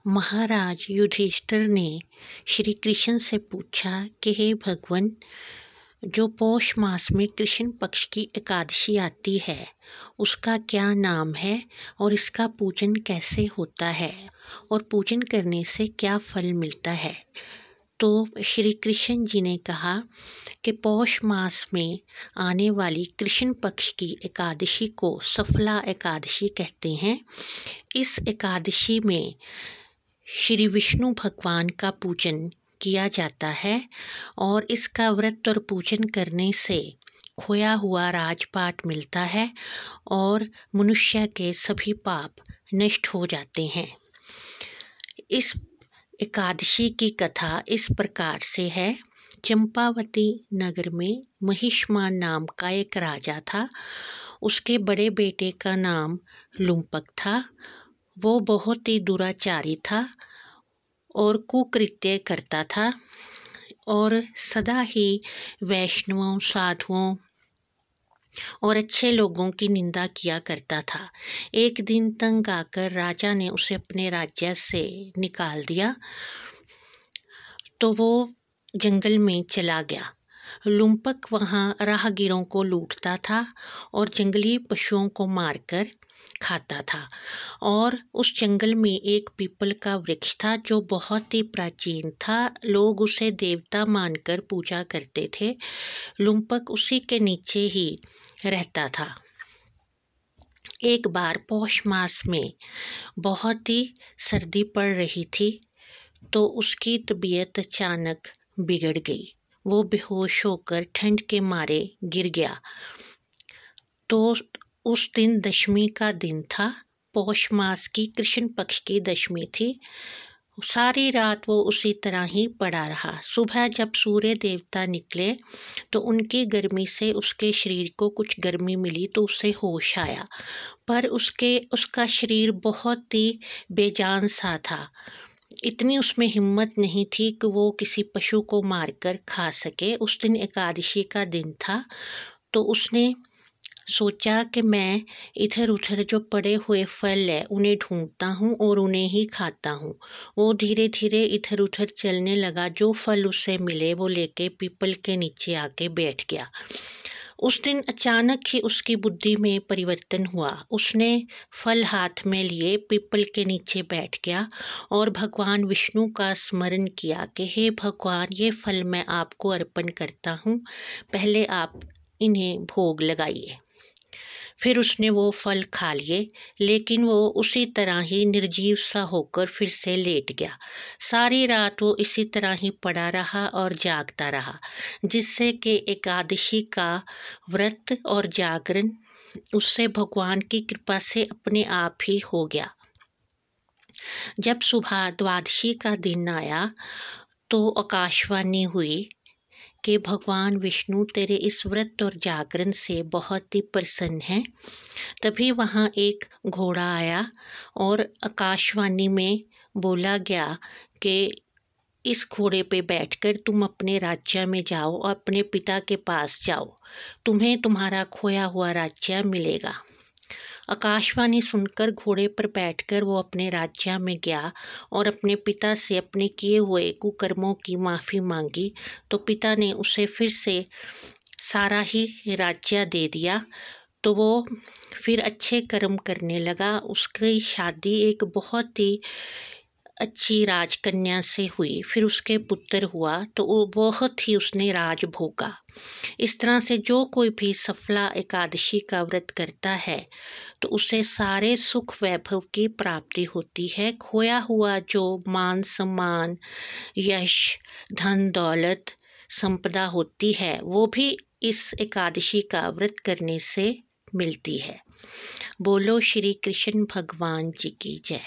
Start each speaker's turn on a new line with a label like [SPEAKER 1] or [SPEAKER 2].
[SPEAKER 1] महाराज युधिष्ठिर ने श्री कृष्ण से पूछा कि हे भगवान, जो पौष मास में कृष्ण पक्ष की एकादशी आती है उसका क्या नाम है और इसका पूजन कैसे होता है और पूजन करने से क्या फल मिलता है। तो श्री कृष्ण जी ने कहा कि पौष मास में आने वाली कृष्ण पक्ष की एकादशी को सफला एकादशी कहते हैं। इस एकादशी में श्री विष्णु भगवान का पूजन किया जाता है और इसका व्रत और पूजन करने से खोया हुआ राजपाट मिलता है और मनुष्य के सभी पाप नष्ट हो जाते हैं। इस एकादशी की कथा इस प्रकार से है। चंपावती नगर में महिष्मान नाम का एक राजा था। उसके बड़े बेटे का नाम लुम्पक था। वो बहुत ही दुराचारी था और कुकृत्य करता था और सदा ही वैष्णवों, साधुओं और अच्छे लोगों की निंदा किया करता था। एक दिन तंग आकर राजा ने उसे अपने राज्य से निकाल दिया तो वो जंगल में चला गया। लुम्पक वहाँ राहगीरों को लूटता था और जंगली पशुओं को मारकर खाता था। और उस जंगल में एक पीपल का वृक्ष था जो बहुत ही प्राचीन था। लोग उसे देवता मानकर पूजा करते थे। लुम्पक उसी के नीचे ही रहता था। एक बार पौष मास में बहुत ही सर्दी पड़ रही थी तो उसकी तबीयत अचानक बिगड़ गई। वो बेहोश होकर ठंड के मारे गिर गया। तो उस दिन दशमी का दिन था। पौष मास की कृष्ण पक्ष की दशमी थी। सारी रात वो उसी तरह ही पड़ा रहा। सुबह जब सूर्य देवता निकले तो उनकी गर्मी से उसके शरीर को कुछ गर्मी मिली तो उसे होश आया, पर उसका शरीर बहुत ही बेजान सा था। इतनी उसमें हिम्मत नहीं थी कि वो किसी पशु को मारकर खा सके। उस दिन एकादशी का दिन था तो उसने सोचा कि मैं इधर उधर जो पड़े हुए फल है उन्हें ढूंढता हूँ और उन्हें ही खाता हूँ। वो धीरे धीरे इधर उधर चलने लगा। जो फल उसे मिले वो लेके पीपल के नीचे आके बैठ गया। उस दिन अचानक ही उसकी बुद्धि में परिवर्तन हुआ। उसने फल हाथ में लिए पीपल के नीचे बैठ गया और भगवान विष्णु का स्मरण किया कि हे भगवान, ये फल मैं आपको अर्पण करता हूँ, पहले आप इन्हें भोग लगाइए। फिर उसने वो फल खा लिए, लेकिन वो उसी तरह ही निर्जीव सा होकर फिर से लेट गया। सारी रात वो इसी तरह ही पड़ा रहा और जागता रहा, जिससे कि एकादशी का व्रत और जागरण उससे भगवान की कृपा से अपने आप ही हो गया। जब सुबह द्वादशी का दिन आया तो आकाशवाणी हुई कि भगवान विष्णु तेरे इस व्रत और जागरण से बहुत ही प्रसन्न हैं। तभी वहाँ एक घोड़ा आया और आकाशवाणी में बोला गया कि इस घोड़े पे बैठकर तुम अपने राज्य में जाओ और अपने पिता के पास जाओ, तुम्हें तुम्हारा खोया हुआ राज्य मिलेगा। आकाशवाणी सुनकर घोड़े पर बैठकर वो अपने राज्य में गया और अपने पिता से अपने किए हुए कुकर्मों की माफ़ी मांगी तो पिता ने उसे फिर से सारा ही राज्य दे दिया। तो वो फिर अच्छे कर्म करने लगा। उसकी शादी एक बहुत ही अच्छी राजकन्या से हुई। फिर उसके पुत्र हुआ तो वो बहुत ही उसने राज भोगा। इस तरह से जो कोई भी सफला एकादशी का व्रत करता है तो उसे सारे सुख वैभव की प्राप्ति होती है। खोया हुआ जो मान सम्मान, यश, धन दौलत, संपदा होती है वो भी इस एकादशी का व्रत करने से मिलती है। बोलो श्री कृष्ण भगवान जी की जय।